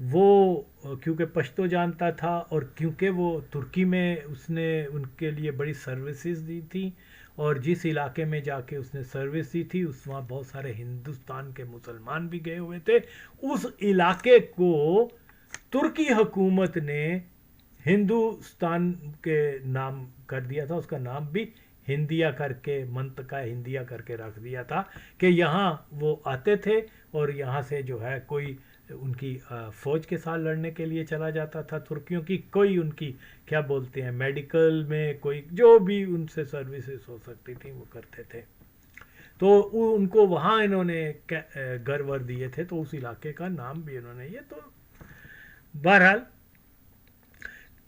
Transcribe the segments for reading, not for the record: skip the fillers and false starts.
وہ کیونکہ پشتو جانتا تھا اور کیونکہ وہ ترکی میں اس نے ان کے لیے بڑی سروسز دی تھی، اور جس علاقے میں جا کے اس نے سروس دی تھی اس وہاں بہت سارے ہندوستان کے مسلمان بھی گئے ہوئے تھے، اس علاقے کو ترکی حکومت نے ہندوستان کے نام کر دیا تھا، اس کا نام بھی ہندیا کر کے، منطقہ ہندیا کر کے رکھ دیا تھا کہ یہاں وہ آتے تھے اور یہاں سے جو ہے کوئی ان کی فوج کے ساتھ لڑنے کے لیے چلا جاتا تھا ترکیوں کی، کوئی ان کی کیا بولتے ہیں میڈیکل میں کوئی جو بھی ان سے سروسز ہو سکتی تھیں وہ کرتے تھے، تو ان کو وہاں انہوں نے گھر ور دیے تھے، تو اس علاقے کا نام بھی انہوں نے یہ تو بہرحال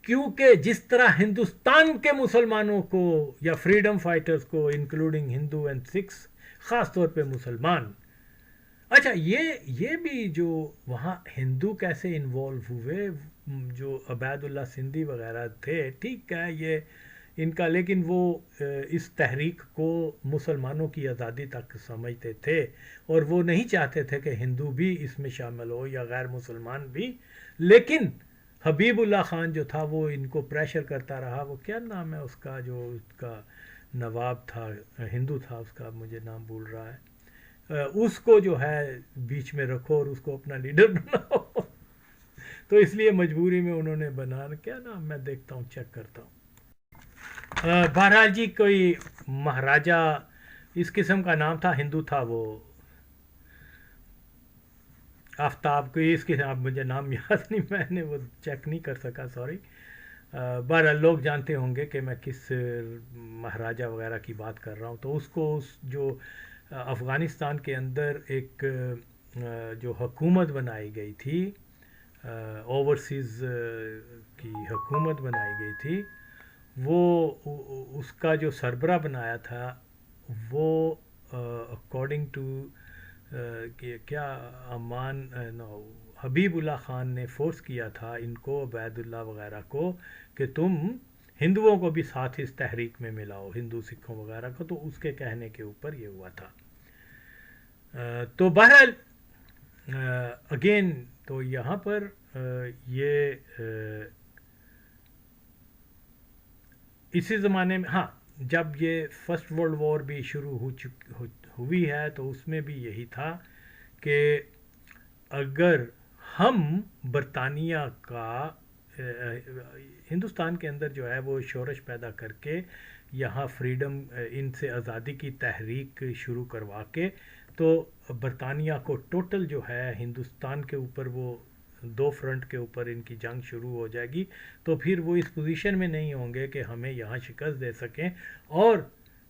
کیونکہ جس طرح ہندوستان کے مسلمانوں کو یا فریڈم فائٹرز کو انکلوڈنگ ہندو اینڈ سکھس، خاص طور پہ مسلمان، اچھا یہ بھی جو وہاں ہندو کیسے انوالو ہوئے، جو عبید اللہ سندھی وغیرہ تھے، ٹھیک ہے یہ ان کا، لیکن وہ اس تحریک کو مسلمانوں کی آزادی تک سمجھتے تھے اور وہ نہیں چاہتے تھے کہ ہندو بھی اس میں شامل ہو یا غیر مسلمان بھی، لیکن حبیب اللہ خان جو تھا وہ ان کو پریشر کرتا رہا، وہ کیا نام ہے اس کا جو اس کا نواب تھا ہندو تھا، اس کا مجھے نام بھول رہا ہے، اس کو جو ہے بیچ میں رکھو اور اس کو اپنا لیڈر بناؤ تو اس لیے مجبوری میں انہوں نے بنانا، کیا نام میں دیکھتا ہوں چیک کرتا ہوں، بہرحال جی کوئی مہاراجہ اس قسم کا نام تھا، ہندو تھا وہ، آفتاب کو اس کے اب مجھے نام یاد نہیں، میں نے وہ چیک نہیں کر سکا، سوری، بہرحال لوگ جانتے ہوں گے کہ میں کس مہاراجہ وغیرہ کی بات کر رہا ہوں، تو اس کو جو افغانستان کے اندر ایک جو حکومت بنائی گئی تھی، اوورسیز کی حکومت بنائی گئی تھی، وہ اس کا جو سربراہ بنایا تھا وہ اکارڈنگ ٹو کہ کیا امان حبیب اللہ خان نے فورس کیا تھا ان کو، عبید اللہ وغیرہ کو، کہ تم ہندوؤں کو بھی ساتھ اس تحریک میں ملاؤ، ہندو سکھوں وغیرہ کو، تو اس کے کہنے کے اوپر یہ ہوا تھا، تو بہرحال اگین تو یہاں پر یہ اسی زمانے میں، ہاں جب یہ فرسٹ ورلڈ وار بھی شروع ہوئی ہے تو اس میں بھی یہی تھا کہ اگر ہم برطانیہ کا ہندوستان کے اندر جو ہے وہ شورش پیدا کر کے یہاں فریڈم ان سے آزادی کی تحریک شروع کروا کے، تو برطانیہ کو ٹوٹل جو ہے ہندوستان کے اوپر وہ دو فرنٹ کے اوپر ان کی جنگ شروع ہو جائے گی، تو پھر وہ اس پوزیشن میں نہیں ہوں گے کہ ہمیں یہاں شکست دے سکیں، اور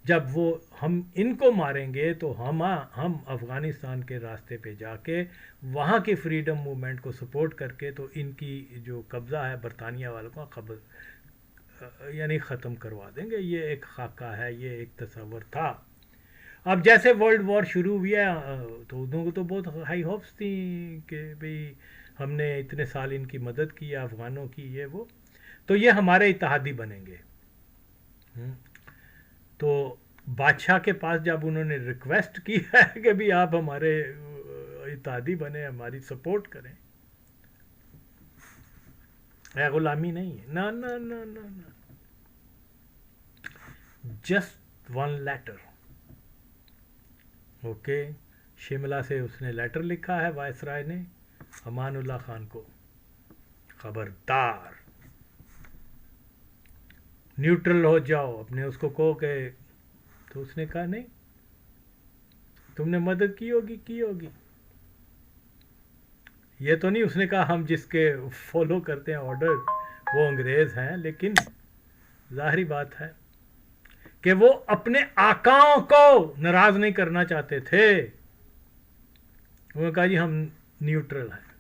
جب وہ ہم ان کو ماریں گے تو ہم افغانستان کے راستے پہ جا کے وہاں کی فریڈم موومنٹ کو سپورٹ کر کے تو ان کی جو قبضہ ہے برطانیہ والوں کا یعنی ختم کروا دیں گے، یہ ایک خاکہ ہے، یہ ایک تصور تھا۔ اب جیسے ورلڈ وار شروع ہوئی ہے تو انہوں کو تو بہت ہائی ہوپس تھیں کہ بھئی ہم نے اتنے سال ان کی مدد کی افغانوں کی، یہ وہ، تو یہ ہمارے اتحادی بنیں گے، تو بادشاہ کے پاس جب انہوں نے ریکویسٹ کی ہے کہ بھی آپ ہمارے اتحادی بنے، ہماری سپورٹ کریں، غلامی نہیں ہے، نا نا نا نا نا، just one litre, okay, Shimla سے اس نے لیٹر لکھا ہے وائس رائے نے امان اللہ خان کو، خبردار نیوٹرل ہو جاؤ، اپنے اس کو کہو کہ، تو اس نے کہا نہیں، تم نے مدد کی ہوگی، یہ تو نہیں اس نے کہا ہم جس کے فالو کرتے ہیں آرڈر وہ انگریز ہیں، لیکن ظاہری بات ہے کہ وہ اپنے آقاؤں کو ناراض نہیں کرنا چاہتے تھے، انہوں نے کہا جی ہم نیوٹرل ہیں،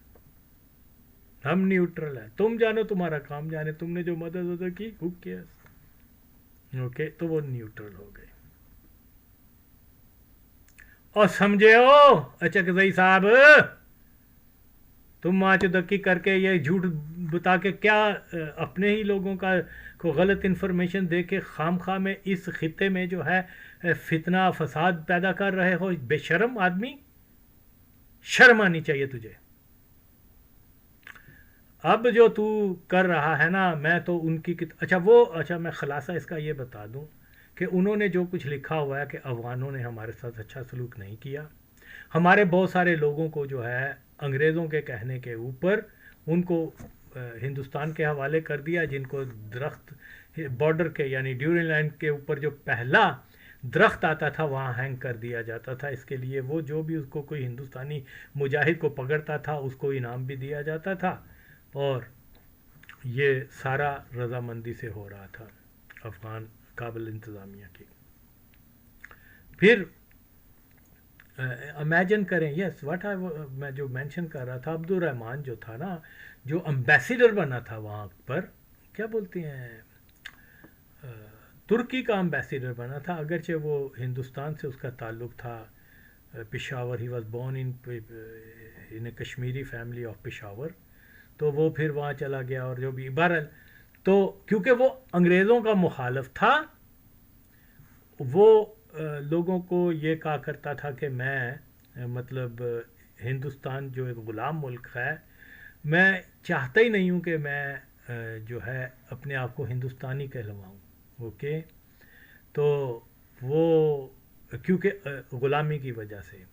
ہم نیوٹرل ہیں، تم جانو تمہارا کام جانے، تم نے جو مدد کی who cares، اوکے، تو وہ نیوٹرل ہو گئے، اور سمجھے ہو اچکزئی صاحب، تم ماں چودکی کر کے یہ جھوٹ بتا کے کیا اپنے ہی لوگوں کا کو غلط انفارمیشن دے کے خام خواہ میں اس خطے میں جو ہے فتنہ فساد پیدا کر رہے ہو، بے شرم آدمی، شرم آنی چاہیے تجھے، اب جو تو کر رہا ہے نا، میں تو ان کی اچھا میں خلاصہ اس کا یہ بتا دوں کہ انہوں نے جو کچھ لکھا ہوا ہے کہ افغانوں نے ہمارے ساتھ اچھا سلوک نہیں کیا، ہمارے بہت سارے لوگوں کو جو ہے انگریزوں کے کہنے کے اوپر ان کو ہندوستان کے حوالے کر دیا، جن کو درخت بارڈر کے یعنی ڈیورنگ لائن کے اوپر جو پہلا درخت آتا تھا وہاں ہینگ کر دیا جاتا تھا، اس کے لیے وہ جو بھی اس کو کوئی ہندوستانی مجاہد کو پکڑتا تھا اس کو انعام بھی دیا جاتا تھا، اور یہ سارا رضامندی سے ہو رہا تھا افغان کابل انتظامیہ کی. پھر امیجن کریں، یس واٹ میں جو مینشن کر رہا تھا، عبد الرحمن جو تھا نا، جو امبیسیڈر بنا تھا وہاں پر، کیا بولتے ہیں، ترکی کا امبیسیڈر بنا تھا، اگرچہ وہ ہندوستان سے اس کا تعلق تھا، Peshawar, he was born in Kashmiri family of Peshawar, تو وہ پھر وہاں چلا گیا، اور جو بھی بہرحال تو کیونکہ وہ انگریزوں کا مخالف تھا، وہ لوگوں کو یہ کہا کرتا تھا کہ میں مطلب ہندوستان جو ایک غلام ملک ہے، میں چاہتا ہی نہیں ہوں کہ میں جو ہے اپنے آپ کو ہندوستانی کہلواؤں. اوکے، تو وہ کیونکہ غلامی کی وجہ سے،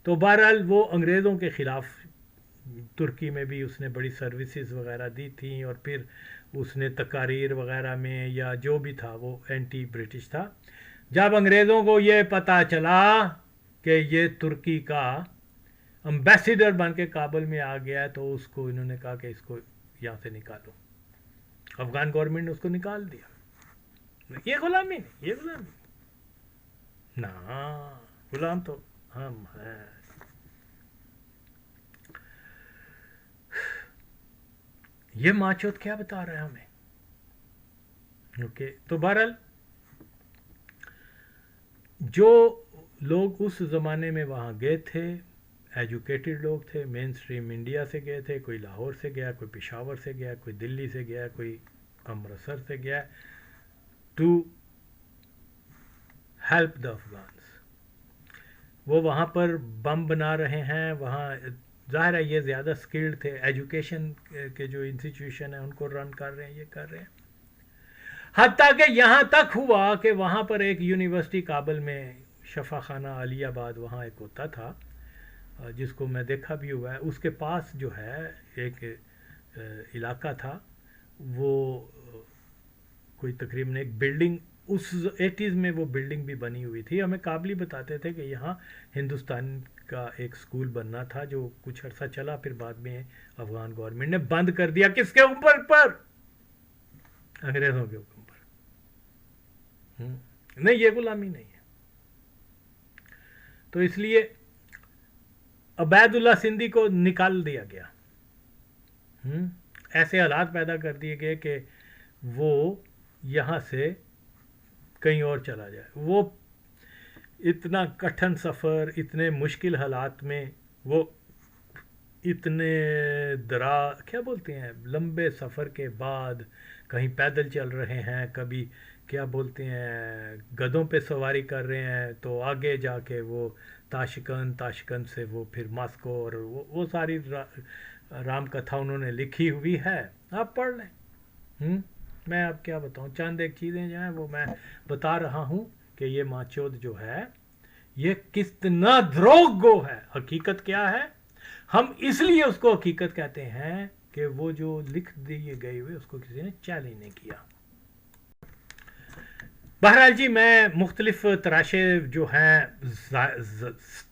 تو بہرحال وہ انگریزوں کے خلاف ترکی میں بھی اس نے بڑی سروسز وغیرہ دی تھیں، اور پھر اس نے تقاریر وغیرہ میں یا جو بھی تھا وہ اینٹی برٹش تھا. جب انگریزوں کو یہ پتہ چلا کہ یہ ترکی کا امبیسیڈر بن کے کابل میں آ گیا ہے، تو اس کو انہوں نے کہا کہ اس کو یہاں سے نکالو. افغان گورنمنٹ نے اس کو نکال دیا. یہ غلامی نہیں، یہ غلامی نہ، غلام تو ہم ہیں. یہ ماچوت کیا بتا رہا ہے ہمیں؟ اوکے، تو بہرحال جو لوگ اس زمانے میں وہاں گئے تھے، ایجوکیٹڈ لوگ تھے، مین سٹریم انڈیا سے گئے تھے، کوئی لاہور سے گیا، کوئی پشاور سے گیا، کوئی دلی سے گیا، کوئی امرتسر سے گیا، ٹو ہیلپ دا افغانس. وہ وہاں پر بم بنا رہے ہیں، وہاں ظاہر ہے یہ زیادہ سکلڈ تھے، ایجوکیشن کے جو انسٹیٹیوشن ہیں ان کو رن کر رہے ہیں، یہ کر رہے ہیں. حتیٰ کہ یہاں تک ہوا کہ وہاں پر ایک یونیورسٹی کابل میں، شفا خانہ علی آباد وہاں ایک ہوتا تھا، جس کو میں دیکھا بھی ہوا ہے، اس کے پاس جو ہے ایک علاقہ تھا، وہ کوئی تقریباً ایک بلڈنگ، اس 80s میں وہ بلڈنگ بھی بنی ہوئی تھی. ہمیں کابلی بتاتے تھے کہ یہاں ہندوستان کا ایک سکول بننا تھا، جو کچھ عرصہ چلا، پھر بعد میں افغان گورنمنٹ نے بند کر دیا. کس کے اوپر پر؟ انگریزوں کے اوپر. نہیں، یہ غلامی نہیں ہے. تو اس لیے عبید اللہ سندھی کو نکال دیا گیا. ایسے حالات پیدا کر دیے گئے کہ وہ یہاں سے کہیں اور چلا جائے. وہ اتنا کٹھن سفر، اتنے مشکل حالات میں، وہ اتنے کیا بولتے ہیں، لمبے سفر کے بعد کہیں پیدل چل رہے ہیں، کبھی کیا بولتے ہیں گدھوں پہ سواری کر رہے ہیں، تو آگے جا کے وہ تاشکند سے وہ پھر ماسکو، اور وہ ساری رام کتھا انہوں نے لکھی ہوئی ہے، آپ پڑھ لیں. میں اب کیا بتاؤں، چند ایک چیزیں جو ہیں وہ میں بتا رہا ہوں کہ یہ ماچود جو ہے یہ کتنا دروغ گو ہے. حقیقت کیا ہے؟ ہم اس لیے اس کو حقیقت کہتے ہیں کہ وہ جو لکھ دیے گئے ہوئے اس کو کسی نے چیلنج نہیں کیا. بہرحال جی، میں مختلف تراشے جو ہیں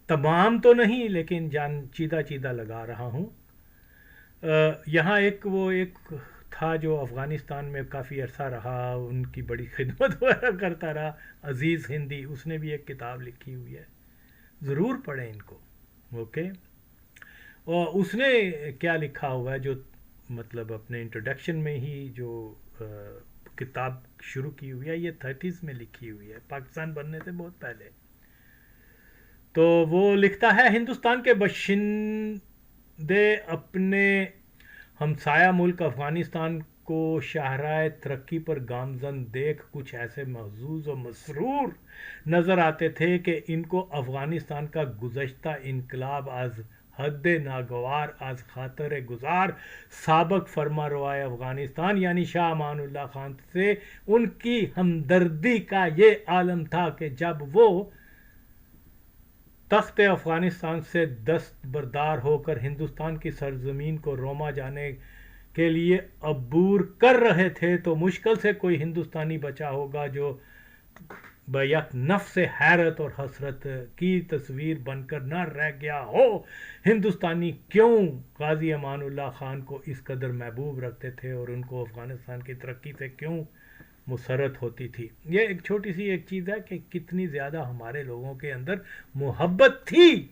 تمام تو نہیں لیکن جان چیدہ لگا رہا ہوں. یہاں ایک تھا جو افغانستان میں کافی عرصہ رہا، ان کی بڑی خدمت وغیرہ کرتا رہا، عزیز ہندی، اس نے بھی ایک کتاب لکھی ہوئی ہے، ضرور پڑھیں ان کو. اوکے، اور اس نے کیا لکھا ہوا ہے، جو مطلب اپنے انٹروڈکشن میں ہی جو کتاب شروع کی ہوئی ہے، یہ 30s میں لکھی ہوئی ہے، پاکستان بننے سے بہت پہلے. تو وہ لکھتا ہے، ہندوستان کے باشندے اپنے ہمسایہ ملک افغانستان کو شاہراہ ترقی پر گامزن دیکھ کچھ ایسے محظوظ و مسرور نظر آتے تھے کہ ان کو افغانستان کا گزشتہ انقلاب از حد ناگوار از خاطر گزار سابق فرما روائے افغانستان یعنی شاہ امان اللہ خان سے ان کی ہمدردی کا یہ عالم تھا کہ جب وہ تخت افغانستان سے دستبردار ہو کر ہندوستان کی سرزمین کو روما جانے کے لیے عبور کر رہے تھے تو مشکل سے کوئی ہندوستانی بچا ہوگا جو بیک نفس حیرت اور حسرت کی تصویر بن کر نہ رہ گیا ہو۔ ہندوستانی کیوں غازی امان اللہ خان کو اس قدر محبوب رکھتے تھے اور ان کو افغانستان کی ترقی سے کیوں مسرت ہوتی تھی۔ یہ ایک چھوٹی سی ایک چیز ہے کہ کتنی زیادہ ہمارے لوگوں کے اندر محبت تھی۔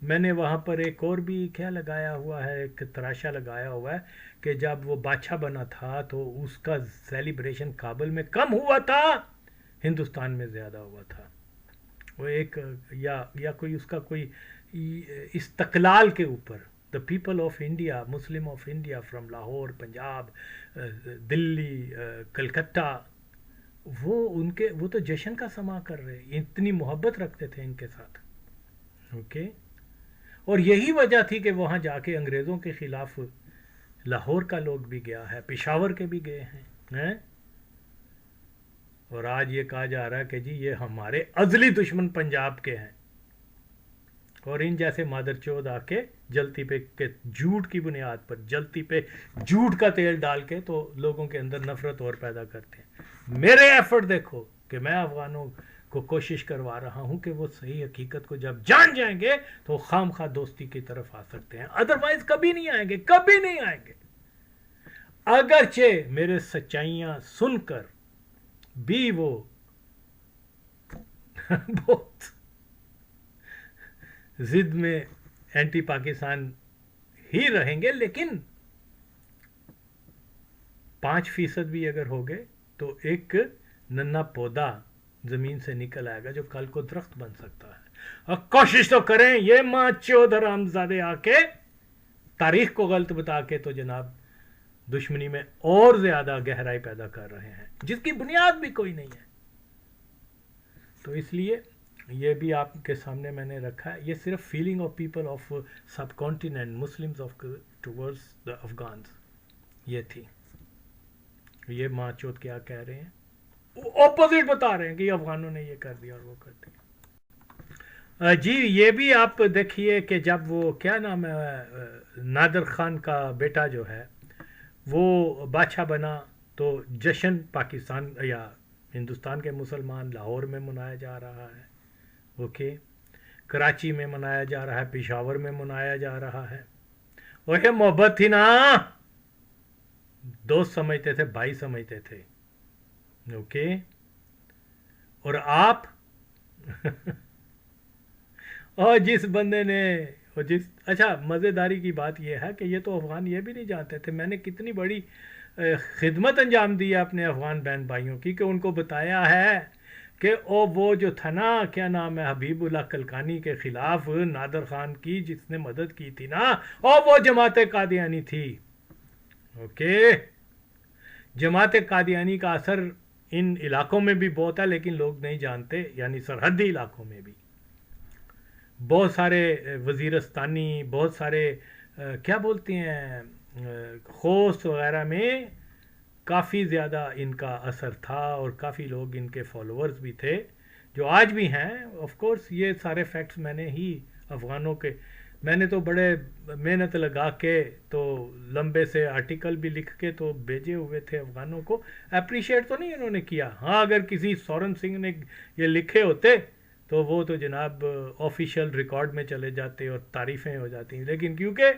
میں نے وہاں پر ایک اور بھی کیا لگایا ہوا ہے، ایک تراشا لگایا ہوا ہے کہ جب وہ بادشاہ بنا تھا تو اس کا سیلیبریشن کابل میں کم ہوا تھا، ہندوستان میں زیادہ ہوا تھا۔ وہ ایک یا کوئی اس کا کوئی استقلال کے اوپر the people of India, Muslim of India from Lahore, Punjab, Delhi, Calcutta, وہ تو جشن کا سما کر رہے، اتنی محبت رکھتے تھے ان کے ساتھ۔ اوکے، اور یہی وجہ تھی کہ وہاں جا کے انگریزوں کے خلاف لاہور کا لوگ بھی گیا ہے، پشاور کے بھی گئے ہیں، اور آج یہ کہا جا رہا ہے کہ جی یہ ہمارے ازلی دشمن پنجاب کے ہیں، اور ان جیسے مادر چود آ کے جلتی پہ جھوٹ کی بنیاد پر جلتی پہ جھوٹ کا تیل ڈال کے تو لوگوں کے اندر نفرت اور پیدا کرتے ہیں۔ میرے ایفرٹ دیکھو کہ میں افغانوں کو کوشش کروا رہا ہوں کہ وہ صحیح حقیقت کو جب جان جائیں گے تو خام خواہ دوستی کی طرف آ سکتے ہیں، ادروائز کبھی نہیں آئیں گے، کبھی نہیں آئیں گے۔ اگرچہ میرے سچائیاں سن کر بھی وہ بہت ضد میں اینٹی پاکستان ہی رہیں گے، لیکن 5% بھی اگر ہو گئے تو ایک ننا پودا زمین سے نکل آئے گا جو کل کو درخت بن سکتا ہے۔ اور کوشش تو کریں، یہ ماں چود حرامزادے آ کے تاریخ کو غلط بتا کے تو جناب دشمنی میں اور زیادہ گہرائی پیدا کر رہے ہیں جس کی بنیاد بھی کوئی نہیں ہے۔ تو اس لیے یہ بھی آپ کے سامنے میں نے رکھا ہے، یہ صرف feeling of people of subcontinent Muslims of towards the Afghans یہ تھی۔ یہ ماں چود کیا کہہ رہے ہیں، اپوزٹ بتا رہے ہیں کہ افغانوں نے یہ کر دیا اور وہ کر دیا۔ جی یہ بھی آپ دیکھیے کہ جب وہ کیا نام ہے نادر خان کا بیٹا جو ہے وہ بادشاہ بنا تو جشن پاکستان یا ہندوستان کے مسلمان لاہور میں منایا جا رہا ہے، اوکے، کراچی میں منایا جا رہا ہے، پشاور میں منایا جا رہا ہے۔ اور یہ محبت تھی نا، دوست سمجھتے تھے، بھائی سمجھتے تھے، اوکے۔ اور آپ اور جس بندے نے اچھا مزیداری کی بات یہ ہے کہ یہ تو افغان یہ بھی نہیں جانتے تھے، میں نے کتنی بڑی خدمت انجام دی ہے اپنے افغان بہن بھائیوں کی کہ ان کو بتایا ہے کہ وہ جو تھا نا کیا نام ہے حبیب اللہ کلکانی کے خلاف نادر خان کی جس نے مدد کی تھی نا، اور وہ جماعت قادیانی تھی، اوکے۔ جماعت قادیانی کا اثر ان علاقوں میں بھی بہت ہے لیکن لوگ نہیں جانتے، یعنی سرحدی علاقوں میں بھی بہت سارے وزیرستانی، بہت سارے کیا بولتے ہیں خوست وغیرہ میں کافی زیادہ ان کا اثر تھا اور کافی لوگ ان کے فالوورز بھی تھے جو آج بھی ہیں۔ آف کورس یہ سارے فیکٹس میں نے ہی افغانوں کے، میں نے تو بڑے محنت لگا کے تو لمبے سے آرٹیکل بھی لکھ کے تو بھیجے ہوئے تھے افغانوں کو، اپریشیٹ تو نہیں انہوں نے کیا۔ ہاں اگر کسی سورن سنگھ نے یہ لکھے ہوتے تو وہ تو جناب آفیشیل ریکارڈ میں چلے جاتے اور تعریفیں ہو جاتی ہیں، لیکن کیونکہ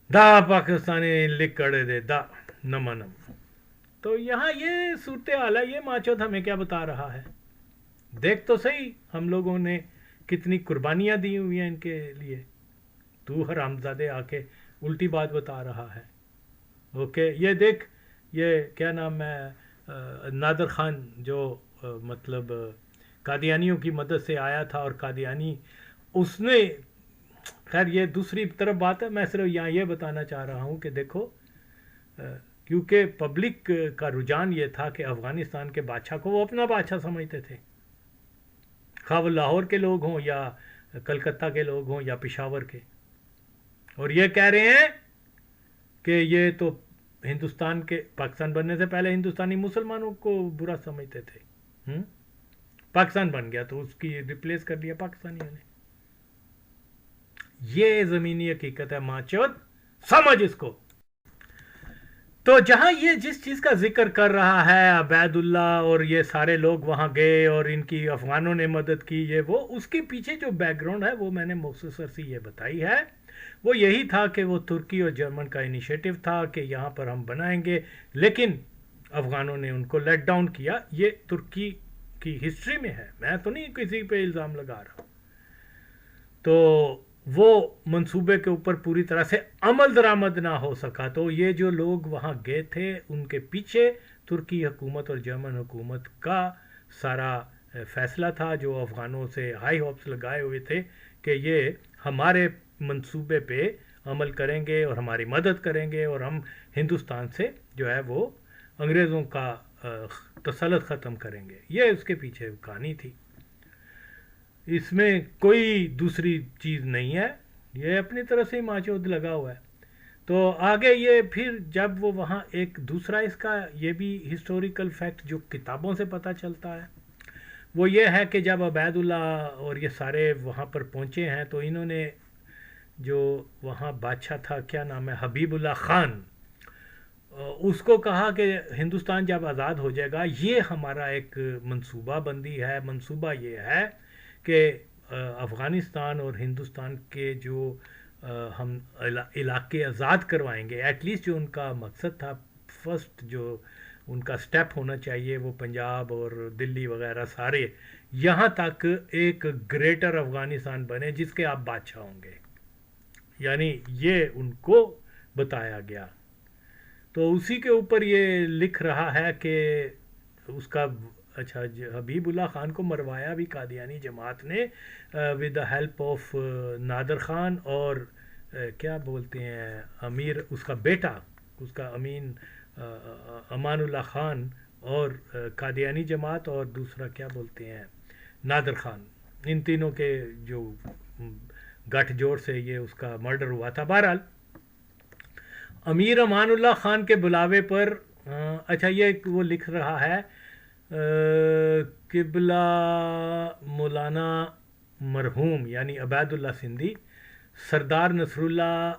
دا پاکستانی لکھ کڑے دے دا نما نم، تو یہاں یہ صورتحال ہے۔ یہ ماچوت ہمیں کیا بتا رہا ہے؟ دیکھ تو صحیح ہم لوگوں نے کتنی قربانیاں دی ہوئی ہیں ان کے لیے، تو حرامزادے آ کے الٹی بات بتا رہا ہے، اوکے۔ یہ دیکھ یہ کیا نام ہے نادر خان جو مطلب قادیانیوں کی مدد سے آیا تھا، اور قادیانی اس نے، خیر یہ دوسری طرف بات ہے، میں صرف یہاں یہ بتانا چاہ رہا ہوں کہ دیکھو کیونکہ پبلک کا رجحان یہ تھا کہ افغانستان کے بادشاہ کو وہ اپنا بادشاہ سمجھتے تھے، خواہ وہ لاہور کے لوگ ہوں یا کلکتہ کے لوگ ہوں یا پشاور کے، اور یہ کہہ رہے ہیں کہ یہ تو ہندوستان کے پاکستان بننے سے پہلے ہندوستانی مسلمانوں کو برا سمجھتے تھے، پاکستان بن گیا تو اس کی ریپلیس کر دیا پاکستانیوں نے. یہ زمینی حقیقت ہے ماں چود، سمجھ اس کو. تو جہاں یہ جس چیز کا ذکر کر رہا ہے عبید اللہ اور یہ سارے لوگ وہاں گئے اور ان کی افغانوں نے مدد کی، یہ وہ اس کے پیچھے جو بیک گراؤنڈ ہے وہ میں نے مختصر سی یہ بتائی ہے. وہ یہی تھا کہ وہ ترکی اور جرمن کا انیشیٹو تھا کہ یہاں پر ہم بنائیں گے، لیکن افغانوں نے ان کو لیٹ ڈاؤن کیا. یہ ترکی کی ہسٹری میں ہے، میں تو نہیں کسی پہ الزام لگا رہا. تو وہ منصوبے کے اوپر پوری طرح سے عمل درآمد نہ ہو سکا. تو یہ جو لوگ وہاں گئے تھے ان کے پیچھے ترکی حکومت اور جرمن حکومت کا سارا فیصلہ تھا، جو افغانوں سے ہائی ہوپس لگائے ہوئے تھے کہ یہ ہمارے منصوبے پہ عمل کریں گے اور ہماری مدد کریں گے اور ہم ہندوستان سے جو ہے وہ انگریزوں کا تسلط ختم کریں گے. یہ اس کے پیچھے کہانی تھی، اس میں کوئی دوسری چیز نہیں ہے. یہ اپنی طرف سے ہی ماچود لگا ہوا ہے. تو آگے یہ پھر جب وہ وہاں ایک دوسرا اس کا یہ بھی ہسٹوریکل فیکٹ جو کتابوں سے پتہ چلتا ہے وہ یہ ہے کہ جب عبید اللہ اور یہ سارے وہاں پر پہنچے ہیں تو انہوں نے جو وہاں بادشاہ تھا، کیا نام ہے، حبیب اللہ خان، اس کو کہا کہ ہندوستان جب آزاد ہو جائے گا یہ ہمارا ایک منصوبہ بندی ہے. منصوبہ یہ ہے کہ افغانستان اور ہندوستان کے جو ہم علاقے آزاد کروائیں گے. ایٹ لیسٹ جو ان کا مقصد تھا، فرسٹ جو ان کا سٹیپ ہونا چاہیے وہ پنجاب اور دلی وغیرہ سارے یہاں تک ایک گریٹر افغانستان بنے جس کے آپ بادشاہ ہوں گے. یعنی یہ ان کو بتایا گیا. تو اسی کے اوپر یہ لکھ رہا ہے کہ اس کا اچھا حبیب اللہ خان کو مروایا بھی قادیانی جماعت نے ود دا ہیلپ آف نادر خان اور کیا بولتے ہیں امیر، اس کا بیٹا، اس کا امین امان اللہ خان اور قادیانی جماعت اور دوسرا کیا بولتے ہیں نادر خان. ان تینوں کے جو گٹھ جوڑ سے یہ اس کا مرڈر ہوا تھا. بہرحال امیر امان اللہ خان کے بلاوے پر اچھا یہ وہ لکھ رہا ہے قبلہ مولانا مرحوم یعنی عبید اللہ سندھی سردار نصر اللہ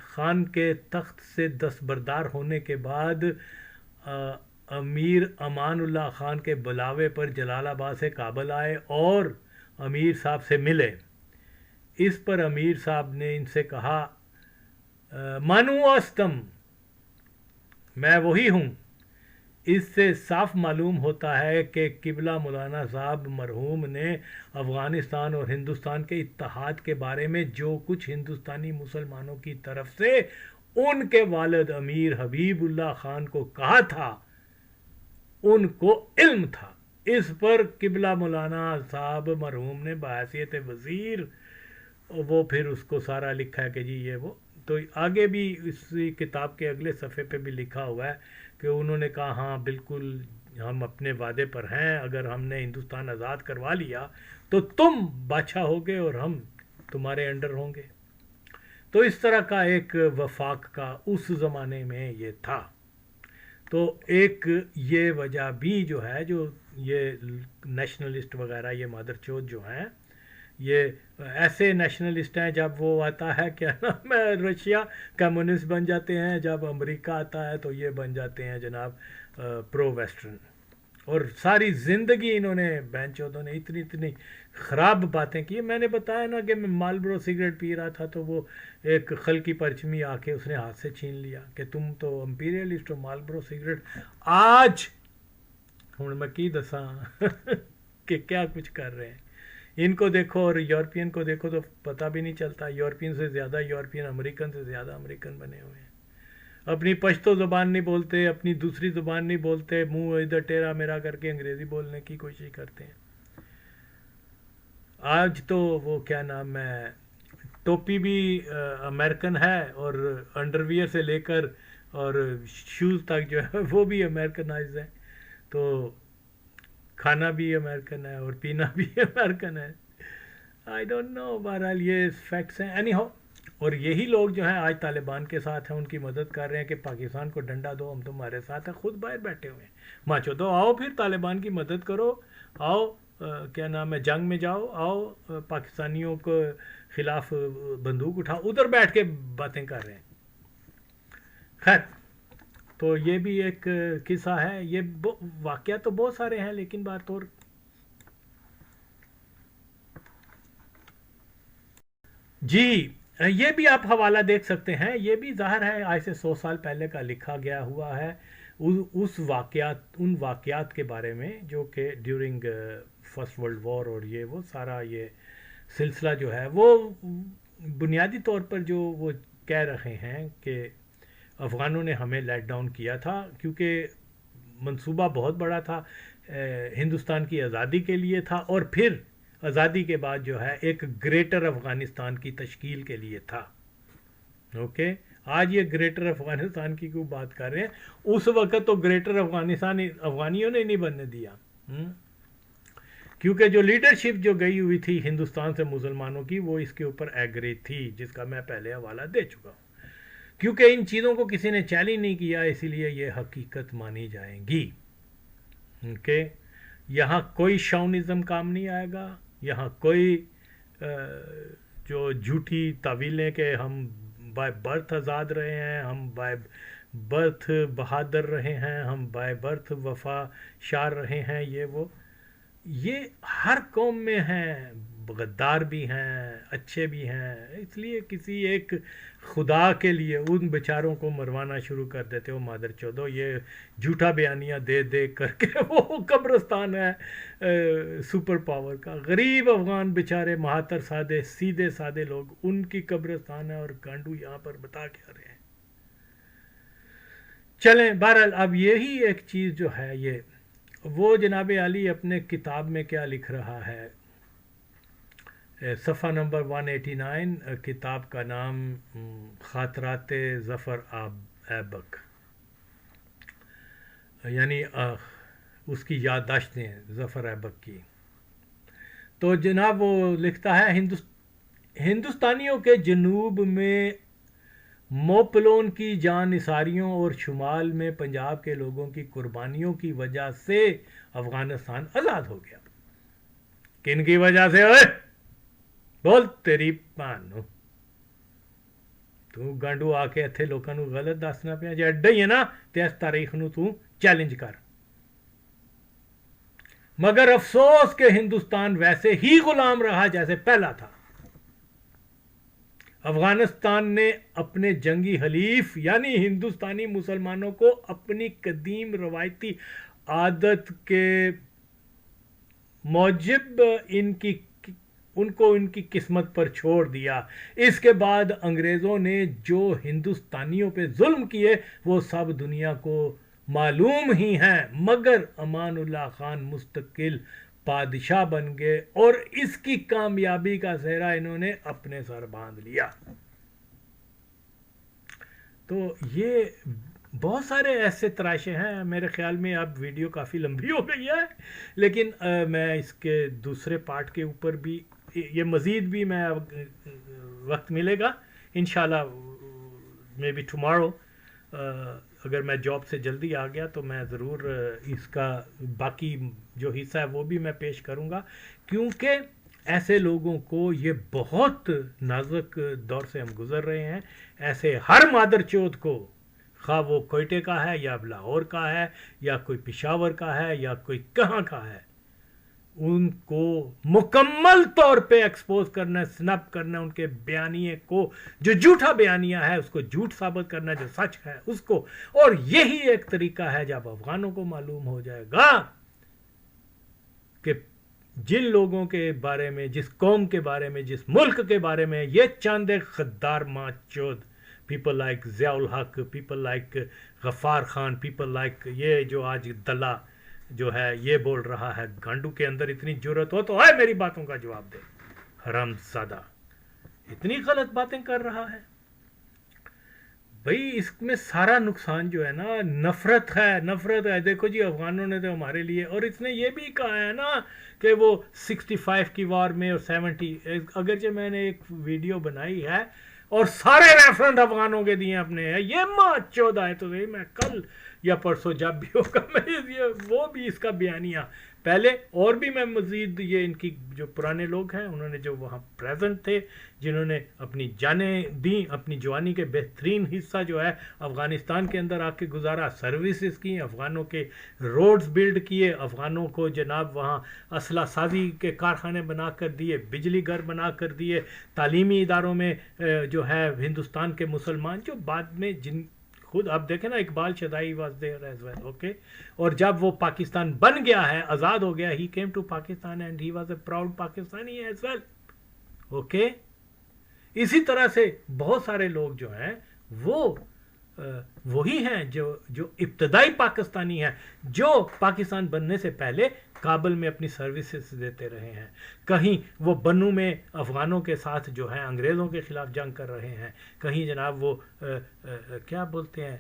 خان کے تخت سے دستبردار ہونے کے بعد امیر امان اللہ خان کے بلاوے پر جلال آباد سے کابل آئے اور امیر صاحب سے ملے. اس پر امیر صاحب نے ان سے کہا مانو استم، میں وہی ہوں. اس سے صاف معلوم ہوتا ہے کہ قبلہ مولانا صاحب مرحوم نے افغانستان اور ہندوستان کے اتحاد کے بارے میں جو کچھ ہندوستانی مسلمانوں کی طرف سے ان کے والد امیر حبیب اللہ خان کو کہا تھا ان کو علم تھا. اس پر قبلہ مولانا صاحب مرحوم نے بحیثیت وزیر وہ پھر اس کو سارا لکھا ہے کہ جی یہ وہ. تو آگے بھی اس کتاب کے اگلے صفحے پہ بھی لکھا ہوا ہے کہ انہوں نے کہا ہاں بالکل ہم اپنے وعدے پر ہیں، اگر ہم نے ہندوستان آزاد کروا لیا تو تم بادشاہ ہوگے اور ہم تمہارے انڈر ہوں گے. تو اس طرح کا ایک وفاق کا اس زمانے میں یہ تھا. تو ایک یہ وجہ بھی جو ہے جو یہ نیشنلسٹ وغیرہ یہ مادر چوت جو ہیں یہ ایسے نیشنلسٹ ہیں جب وہ آتا ہے کیا نام ہے رشیا کمیونسٹ بن جاتے ہیں، جب امریکہ آتا ہے تو یہ بن جاتے ہیں جناب پرو ویسٹرن. اور ساری زندگی انہوں نے بہن چودوں نے اتنی خراب باتیں کی. میں نے بتایا نا کہ میں مالبرو سگریٹ پی رہا تھا تو وہ ایک خل کی پرچمی آ کے اس نے ہاتھ سے چھین لیا کہ تم تو امپیریلسٹ ہو، مالبرو سگریٹ. آج ہوں میں کی دساں کہ کیا کچھ کر رہے ہیں. ان کو دیکھو اور یورپین کو دیکھو تو پتہ بھی نہیں چلتا. یورپین سے زیادہ یورپین، امریکن سے زیادہ امریکن بنے ہوئے ہیں. اپنی پشتو زبان نہیں بولتے، اپنی دوسری زبان نہیں بولتے، منہ ادھر ٹیرا میرا کر کے انگریزی بولنے کی کوشش کرتے ہیں. آج تو وہ کیا نام ہے ٹوپی بھی امریکن ہے اور انڈر ویئر سے لے کر اور شوز تک جو ہے وہ بھی امریکنائز ہے. تو کھانا بھی امریکن ہے اور پینا بھی امریکن ہے. آئی ڈونٹ نو، بہرحال یہ فیکٹس ہیں اینی ہاؤ. اور یہی لوگ جو ہیں آج طالبان کے ساتھ ہیں، ان کی مدد کر رہے ہیں کہ پاکستان کو ڈنڈا دو، ہم تمہارے ساتھ ہیں. خود باہر بیٹھے ہوئے ہیں. ماچو دو آؤ پھر طالبان کی مدد کرو، آؤ کیا نام ہے جنگ میں جاؤ، آؤ پاکستانیوں کو خلاف بندوق اٹھاؤ. ادھر بیٹھ کے باتیں کر رہے ہیں. خیر، تو یہ بھی ایک قصہ ہے. یہ واقعات تو بہت سارے ہیں، لیکن بات اور جی یہ بھی آپ حوالہ دیکھ سکتے ہیں. یہ بھی ظاہر ہے آج سے 100 سال پہلے کا لکھا گیا ہوا ہے ان واقعات کے بارے میں جو کہ ڈیورنگ فرسٹ ورلڈ وار، اور وہ سارا یہ سلسلہ جو ہے وہ بنیادی طور پر جو وہ کہہ رہے ہیں کہ افغانوں نے ہمیں لیٹ ڈاؤن کیا تھا، کیونکہ منصوبہ بہت بڑا تھا، ہندوستان کی آزادی کے لیے تھا، اور پھر آزادی کے بعد جو ہے ایک گریٹر افغانستان کی تشکیل کے لیے تھا. اوکے، آج یہ گریٹر افغانستان کی کوئی بات کر رہے ہیں، اس وقت تو گریٹر افغانستان افغانیوں نے نہیں بننے دیا، کیونکہ جو لیڈرشپ جو گئی ہوئی تھی ہندوستان سے مسلمانوں کی، وہ اس کے اوپر ایگری تھی، جس کا میں پہلے حوالہ دے چکا ہوں. کیونکہ ان چیزوں کو کسی نے چیلنج نہیں کیا، اسی لیے یہ حقیقت مانی جائیں گی. اوکے، یہاں کوئی شاونزم کام نہیں آئے گا. یہاں کوئی جو جھوٹی تعویلیں کہ ہم بائی برتھ آزاد رہے ہیں، ہم بائی برتھ بہادر رہے ہیں، ہم بائی برتھ وفا شار رہے ہیں، یہ ہر قوم میں ہیں. غدار بھی ہیں، اچھے بھی ہیں. اس لیے کسی ایک خدا کے لیے ان بیچاروں کو مروانا شروع کر دیتے ہو. مادر چودو، یہ جھوٹا بیانیاں دے دے کر کے وہ قبرستان ہے سپر پاور کا. غریب افغان بیچارے مہاتر سادے سیدھے سادے لوگ، ان کی قبرستان ہے، اور گانڈو یہاں پر بتا کے رہے ہیں. چلیں، بہرحال اب یہی ایک چیز جو ہے، یہ وہ جناب علی اپنے کتاب میں کیا لکھ رہا ہے، صفحہ نمبر 189، کتاب کا نام خاطرات ظفر ایبک، یعنی اس کی یادداشتیں ظفر ایبک کی. تو جناب وہ لکھتا ہے، ہندوستانیوں کے جنوب میں موپلون کی جان نثاریوں اور شمال میں پنجاب کے لوگوں کی قربانیوں کی وجہ سے افغانستان آزاد ہو گیا. کن کی وجہ سے؟ بول تیری پانو، تو گانڈو آ کے اتنے لوگوں کو غلط دسنا پیا. جی اڈا ہی ہے نا، تو اس تاریخ نو تو چیلنج کر. مگر افسوس کہ ہندوستان ویسے ہی غلام رہا جیسے پہلا تھا. افغانستان نے اپنے جنگی حلیف یعنی ہندوستانی مسلمانوں کو اپنی قدیم روایتی عادت کے موجب ان کو ان کی قسمت پر چھوڑ دیا. اس کے بعد انگریزوں نے جو ہندوستانیوں پہ ظلم کیے وہ سب دنیا کو معلوم ہی ہیں، مگر امان اللہ خان مستقل بادشاہ بن گئے اور اس کی کامیابی کا سہرا انہوں نے اپنے سر باندھ لیا. تو یہ بہت سارے ایسے تراشے ہیں. میرے خیال میں اب ویڈیو کافی لمبی ہو گئی ہے، لیکن میں اس کے دوسرے پارٹ کے اوپر بھی یہ مزید بھی میں وقت ملے گا انشاءاللہ، مے بی ٹمارو، اگر میں جاب سے جلدی آ گیا تو میں ضرور اس کا باقی جو حصہ ہے وہ بھی میں پیش کروں گا، کیونکہ ایسے لوگوں کو یہ بہت نازک دور سے ہم گزر رہے ہیں. ایسے ہر مادر چود کو، خواہ وہ کوئٹے کا ہے یا لاہور کا ہے یا کوئی پشاور کا ہے یا کوئی کہاں کا ہے، ان کو مکمل طور پہ ایکسپوز کرنا، سنپ کرنا، ان کے بیانیے کو، جو جھوٹا بیانیہ ہے اس کو جھوٹ ثابت کرنا، جو سچ ہے اس کو. اور یہی ایک طریقہ ہے جب افغانوں کو معلوم ہو جائے گا کہ جن لوگوں کے بارے میں، جس قوم کے بارے میں، جس ملک کے بارے میں یہ چند غدار ماچود پیپل لائک ضیاء الحق، people like Ghaffar Khan, people like یہ جو آج دلہ جو ہے یہ بول رہا ہے، گانڈو کے اندر اتنی جرت ہو تو ہے میری باتوں کا جواب دے. حرام زادہ اتنی غلط باتیں کر رہا ہے. بھائی اس میں سارا نقصان جو ہے نا نفرت ہے. دیکھو جی افغانوں نے تو ہمارے لیے، اور اس نے یہ بھی کہا ہے نا کہ وہ 65 کی وار میں اور 70، اگرچہ میں نے ایک ویڈیو بنائی ہے اور سارے ریفرنس افغانوں کے دیے اپنے ہیں. یہ ماں چودہ ہے. تو میں کل یا پرسوں جب بھی ہوگا میں وہ بھی اس کا بیانیہ پہلے، اور بھی میں مزید یہ ان کی جو پرانے لوگ ہیں انہوں نے جو وہاں پریزنٹ تھے، جنہوں نے اپنی جانیں دیں، اپنی جوانی کے بہترین حصہ جو ہے افغانستان کے اندر آ کے گزارا، سروسز کی، افغانوں کے روڈز بلڈ کیے، افغانوں کو جناب وہاں اسلحہ سازی کے کارخانے بنا کر دیے، بجلی گھر بنا کر دیے، تعلیمی اداروں میں جو ہے ہندوستان کے مسلمان جو بعد میں جن خود آپ دیکھیں نا Iqbal Shaidai was there as well, okay. اور جب وہ پاکستان بن گیا ہے، آزاد ہو گیا، he came to Pakistan and he was a proud Pakistani as well, okay. اسی طرح سے بہت سارے لوگ جو ہیں وہ وہی ہیں جو ابتدائی پاکستانی ہیں، جو پاکستان بننے سے پہلے کابل میں اپنی سروسز دیتے رہے ہیں، کہیں وہ بنو میں افغانوں کے ساتھ جو ہے انگریزوں کے خلاف جنگ کر رہے ہیں، کہیں جناب وہ کیا بولتے ہیں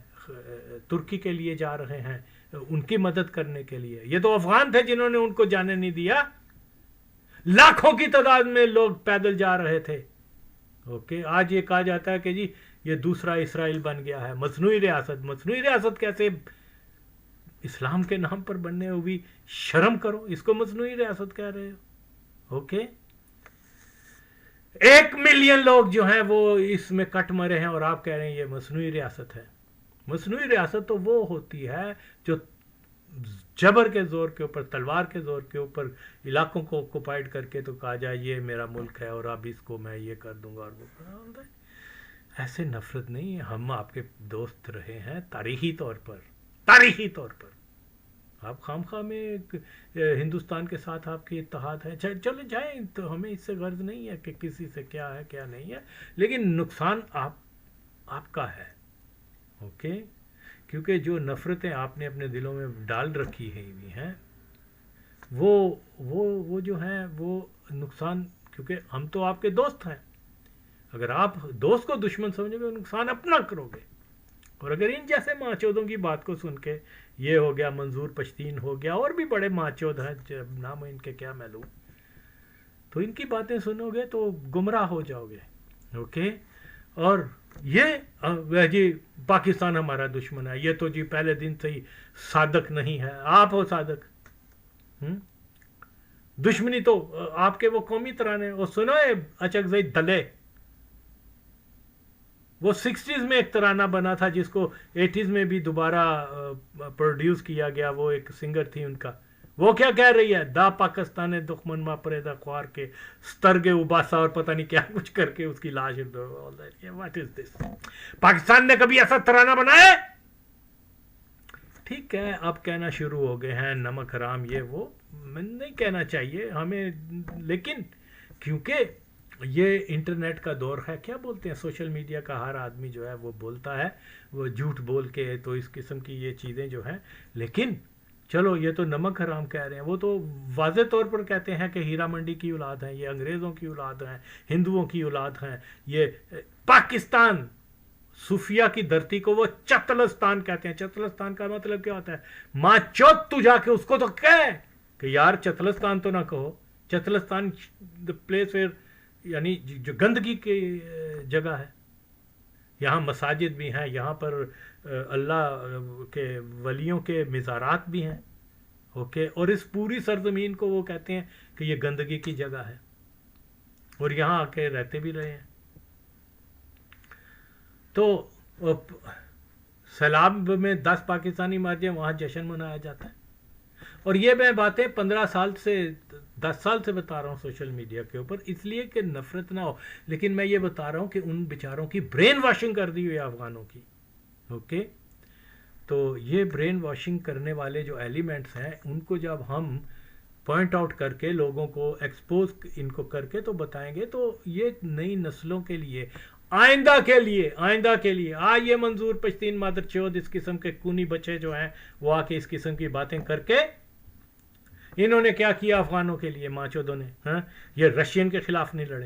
ترکی کے لیے جا رہے ہیں ان کی مدد کرنے کے لیے. یہ تو افغان تھے جنہوں نے ان کو جانے نہیں دیا، لاکھوں کی تعداد میں لوگ پیدل جا رہے تھے، اوکے. آج یہ کہا جاتا ہے کہ جی یہ دوسرا اسرائیل بن گیا ہے، مصنوعی ریاست کیسے اسلام کے نام پر بننے ہوئی، شرم کرو، اس کو مصنوعی ریاست کہہ رہے ہو، اوکے. 1 ملین لوگ جو ہیں وہ اس میں کٹ مرے ہیں اور آپ کہہ رہے ہیں یہ مصنوعی ریاست ہے. مصنوعی ریاست تو وہ ہوتی ہے جو جبر کے زور کے اوپر، تلوار کے زور کے اوپر علاقوں کو آکوپائڈ کر کے تو کہا جائے یہ میرا ملک ہے اور اب اس کو میں یہ کر دوں گا اور وہ کر. ایسے نفرت نہیں ہے. ہم آپ کے دوست رہے ہیں تاریخی طور پر. آپ خام خواہ میں ہندوستان کے ساتھ آپ کے اتحاد ہے، چلے جائیں، تو ہمیں اس سے غرض نہیں ہے کہ کسی سے کیا ہے کیا نہیں ہے، لیکن نقصان آپ کا ہے، اوکے. کیونکہ جو نفرتیں آپ نے اپنے دلوں میں ڈال رکھی ہیں وہ جو ہیں وہ نقصان، کیونکہ ہم تو آپ کے دوست ہیں. اگر آپ دوست کو دشمن سمجھو گے نقصان اپنا کرو گے. اور اگر ان جیسے ماچودوں کی بات کو سن کے، یہ ہو گیا منظور پشتین ہو گیا، اور بھی بڑے ماچود ہیں نام ان کے کیا معلوم، تو ان کی باتیں سنو گے تو گمراہ ہو جاؤ گے، اوکے. اور یہ جی پاکستان ہمارا دشمن ہے، یہ تو جی پہلے دن سے ہی صادق نہیں ہے. آپ ہو صادق. دشمنی تو آپ کے وہ قومی ترانے، وہ سنو اچک زئی دلے، وہ 60s میں ایک ترانہ بنا تھا جس کو 80s میں بھی دوبارہ پروڈیوس کیا گیا. وہ ایک سنگر تھی ان کا، وہ کیا کہہ رہی ہے، دا پاکستان دخمن ما پریدا خوار کے سترگے اباسا، اور پتہ نہیں کیا کچھ کر کے اس کی لاش. واٹ از دس؟ پاکستان نے کبھی ایسا ترانہ بنایا؟ ٹھیک ہے، اب کہنا شروع ہو گئے ہیں نمک حرام یہ وہ، نہیں کہنا چاہیے ہمیں، لیکن کیونکہ یہ انٹرنیٹ کا دور ہے، کیا بولتے ہیں، سوشل میڈیا کا ہر آدمی جو ہے وہ بولتا ہے، وہ جھوٹ بول کے، تو اس قسم کی یہ چیزیں جو ہیں. لیکن چلو یہ تو نمک حرام کہہ رہے ہیں، وہ تو واضح طور پر کہتے ہیں کہ ہیرا منڈی کی اولاد ہیں، یہ انگریزوں کی اولاد ہیں، ہندوؤں کی اولاد ہیں. یہ پاکستان صوفیہ کی دھرتی کو وہ چتلستان کہتے ہیں. چتلستان کا مطلب کیا ہوتا ہے؟ ماں چوت تو جا کے اس کو تو کہے کہ یار چتلستان تو نہ کہو. چتلستان the place where، یعنی جو گندگی کی جگہ ہے. یہاں مساجد بھی ہیں، یہاں پر اللہ کے ولیوں کے مزارات بھی ہیں، اوکے. اور اس پوری سرزمین کو وہ کہتے ہیں کہ یہ گندگی کی جگہ ہے، اور یہاں آ کے رہتے بھی رہے ہیں. تو سیلاب میں 10 پاکستانی مار جائیں، وہاں جشن منایا جاتا ہے. اور یہ میں باتیں 15 سال سے 10 سال سے بتا رہا ہوں سوشل میڈیا کے اوپر، اس لیے کہ نفرت نہ ہو. لیکن میں یہ بتا رہا ہوں کہ ان بیچاروں کی برین واشنگ کر دی ہوئی افغانوں کی، اوکے. تو یہ برین واشنگ کرنے والے جو ایلیمنٹس ہیں ان کو جب ہم پوائنٹ آؤٹ کر کے لوگوں کو ایکسپوز ان کو کر کے تو بتائیں گے، تو یہ نئی نسلوں کے لیے، آئندہ کے لیے یہ منظور پشتین مادر چود اس قسم کے کونی بچے جو ہیں وہ آ کے اس قسم کی باتیں کر کے، انہوں نے کیا کیا افغانوں کے لیے، ماں چودوں نے، یہ رشین کے خلاف نہیں لڑے،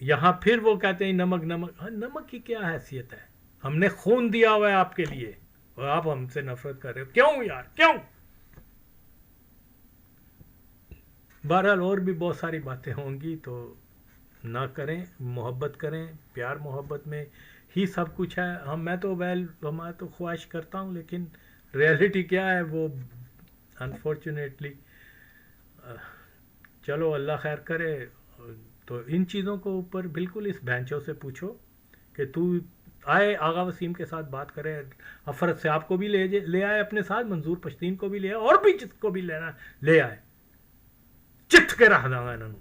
یہاں پھر وہ کہتے ہیں نمک نمک. ہاں نمک کی کیا حیثیت ہے؟ ہم نے خون دیا ہوا ہے آپ کے لیے اور آپ ہم سے نفرت کر رہے ہو. کیوں یار کیوں؟ بہرحال اور بھی بہت ساری باتیں ہوں گی تو نہ کریں، محبت کریں، پیار محبت میں ہی سب کچھ ہے. میں تو میں تو خواہش کرتا ہوں، لیکن ریئلٹی کیا ہے وہ انفارچونیٹلی. چلو اللہ خیر کرے. تو ان چیزوں کو اوپر بالکل اس بینچوں سے پوچھو کہ تو آئے آغا وسیم کے ساتھ بات کرے، افرت صاحب کو بھی لے آئے اپنے ساتھ، منظور پشتین کو بھی لے آئے، اور بھی جس کو بھی لینا لے آئے. چٹ کے رکھ داں گا انہوں.